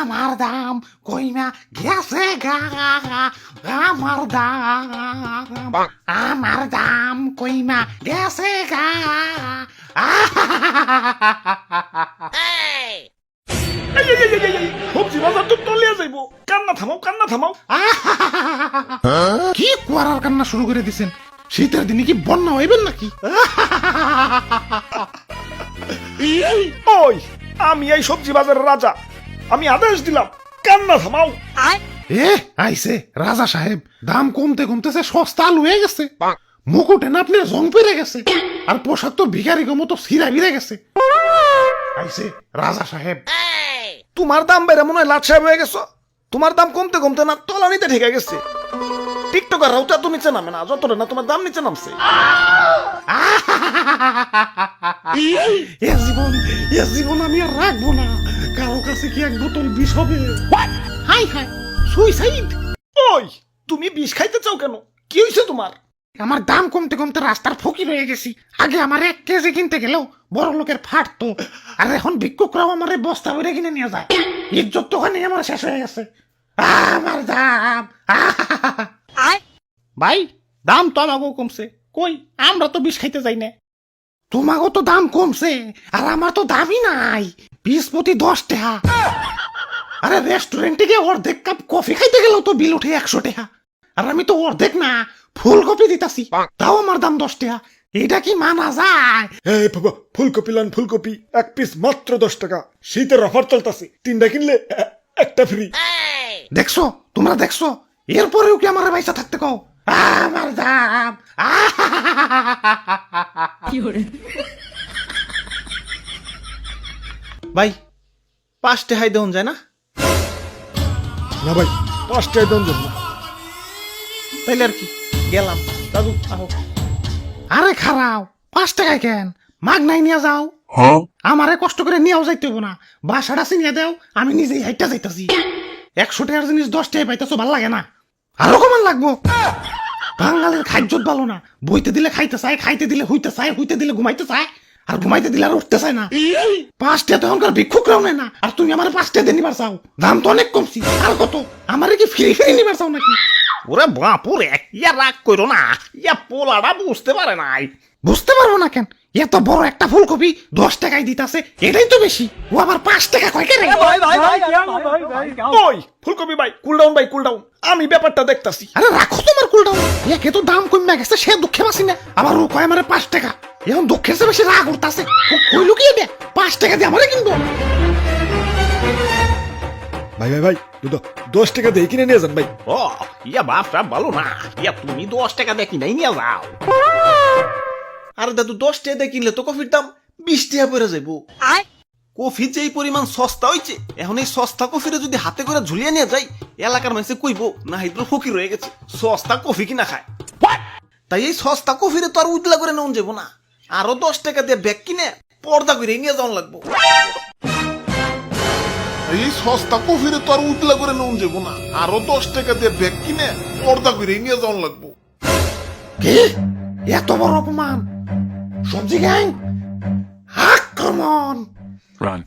আমার দাম কইমা গেছে গা, আমার দাম কইমা গেছে গা। সবজি বাজার তো তলিয়া যাইব, কান্না থামাও। কি কুয়ারার কান্না শুরু করে দিছেন? শীতের দিনে কি বন্যা হইবেন নাকি? ওই আমি এই সবজি বাজারের রাজা, আমি আদেশ দিলাম কান্না থামাও। এ আইছে রাজা সাহেব, দাম কমতে কমতেছে সস্তা আলু হয়ে গেছে, মুকুটে না আপনার জং পেরে গেছে, আর পোশাক তো ভিখারি মতো ছিঁড়া ভিড়ে গেছে। আইছে রাজা সাহেব। তোমার দাম বেড়ে মনে হয় লাট সাহেব হয়ে গেছো। তোমার দাম কমতে কমতে না তলানিতে ঠেকে গেছে। টিকটকার রাউটা তো নিচে নামে না, যতটা না তোমার দাম নিচে নামছে। এ জীবন আমি আর রাখবো না। কারো কাছে কি এক বোতল বিষ হবে? High high, suicide. ওই তুমি বিষ খাইতে চাও কেন? কি হয়েছে তোমার? আমার দাম কমতে কমতে রাস্তার ফকির হয়ে গেছি। আগে আমার 1 কেজি কিনতে গেলেও বড় লোকের ফাটতো, আর এখন ভিক্ষুকরাও আমার বস্তা ভরে কিনে নিয়ে যায়। ইজ্জত তো ওখানে আমার শেষ হয়ে গেছে। আমার দাম ভাই, দাম তো আমাকেও কমছে, কই আমরা তো বিষ খাইতে যাই না। তোমাকেও তো দাম কমছে, আর আমার তো দামই নাই। 20 প্রতি 10 টাকা। আরে রেস্টুরেন্টে গিয়ে অর্ধেক কাপ কফি খাইতে গেলেও তো বিল উঠে 100 টাকা, আর আমি তো অর্ধেক না ফুলকপি দিতাছি, তাও আমার দাম 10 টাকা। এটা কি মানা যায়? এই বাবা, ফুলকপি লান, ফুলকপি 1 পিস মাত্র 10 টাকা। শীতের অফার চলতেছে, 3টা কিনলে একটা ফ্রি। দেখছো, তোমরা দেখছো, এরপরেও কি আমার পয়সা থাকতে কও? আমার দাম। ভাই 5 টাকায় দেন যায় না? না ভাই, 5 টাকা দাম দেন না। তাইলে আর কি, গেলাম। দাদু আহো। আরে খারাও, 5 টাকায় কেন? মাগ নাই নিয়ে যাও। আমারে কষ্ট করে নিয়েও যাইতে হবো না, বাসাটা চিনিয়ে দেও, আমি নিজেই হাইটা যাইতাছি। 100 টাকার জিনিস 10 টাকায় পাইতেছো, ভাল লাগে না? আরো কমান লাগবো। বাঙালির খাদ্যত ভালো না, বইতে দিলে খাইতে চায়, খাইতে দিলে হইতে চায়, হইতে দিলে ঘুমাইতে চায়, আর ঘুমাইতে দিলে আর উঠতে চায় না। 5 টাকা তো এখনকার ভিক্ষুকরাও নেয় না, আর তুমি আমার 5 টাকা দিয়ে নিবার চাও? দাম তো অনেক কমছি। আর কত? আমারে কি ফ্রি ফ্রি নিবার চাও নাকি? ওরে বাপুরে, ইয়া রাগ করো না, ইয়া পোলাটা বুঝতে পারে নাই। বুঝতে পারবো না কেন? এত বড় একটা ফুলকপি 10 টাকায় দিতাছে, এটাই তো বেশি। ও আবার 5 টাকা কয় কেন? ওই ফুলকপি ভাই, কুল ডাউন ভাই, কুল ডাউন। আমি ব্যাপারটা দেখতাছি। আরে রাখো তোমার কুলটাও। একে তো দাম কমে গেছে, সে দুঃখে বাসি না, আবার ও কয় আমারে 5 টাকা। এখন দুঃখের চেয়ে বেশি রাগ উঠতাছে। কই লুকিয়ে দে, 5 টাকা দিয়ে আমারে কিনবো। ভাই ভাই ভাই, 10 টাকা দিয়ে কিনে নিয়ে যান ভাই। ও ইয়া বাপটা ভালো না, ইয়া তুমি 10 টাকা দিয়ে কিনাই নিয়ে যাও। আরে দাদু 10 টাকা দিয়ে কিনলে তো কফির দাম 20 টাকা পড়ে যাইবো। কফি যে এই পরিমাণ সস্তা হইছে, এখন এই সস্তা কফিরে যদি হাতে করে ঝুলিয়ে নিয়ে যাই, এলাকার মানুষে কইবো না হাইদ্র ফকির হয়ে গেছে, সস্তা কফি কিনা খায়। তাই এই সস্তা কফিরে তো আর উজলা করে নেওয়া যাবো না, আরো 10 টাকা দিয়ে ব্যাগ কিনে পর্দা করে নিয়ে যাওয়া লাগবো। এই সস্তা কফিরে তো আর উতলা করে নেওয়া যাবো না, আরো 10 টাকা দিয়ে ব্যাগ কিনে পর্দা করে নিয়ে যাওয়া লাগবো। কি এত বড় অপমান? সবজি গ্যাং আক্রমণ! Run.